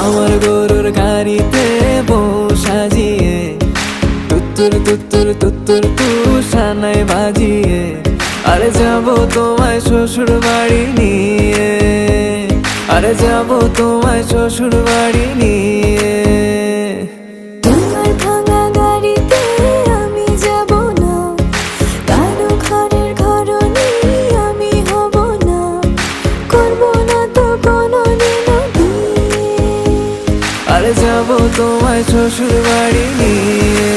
আমার গরুর গাড়িতে বউ সাজিয়ে তুত্তুর তুত্তুর তুত্তুর তুষানায় বাজিয়ে আরে যাবো তোমায় শ্বশুর বাড়ি নিয়ে, আরে যাবো তোমায় শ্বশুর বাড়ি নিয়ে। তোমার ভাঙা গাড়িতে আমি যাব না, কারো ঘরের ঘরনি আমি হব না, করব না তো কোনোদিনও বিয়ে। আরে যাবো তোমায় শ্বশুর বাড়ি নিয়ে।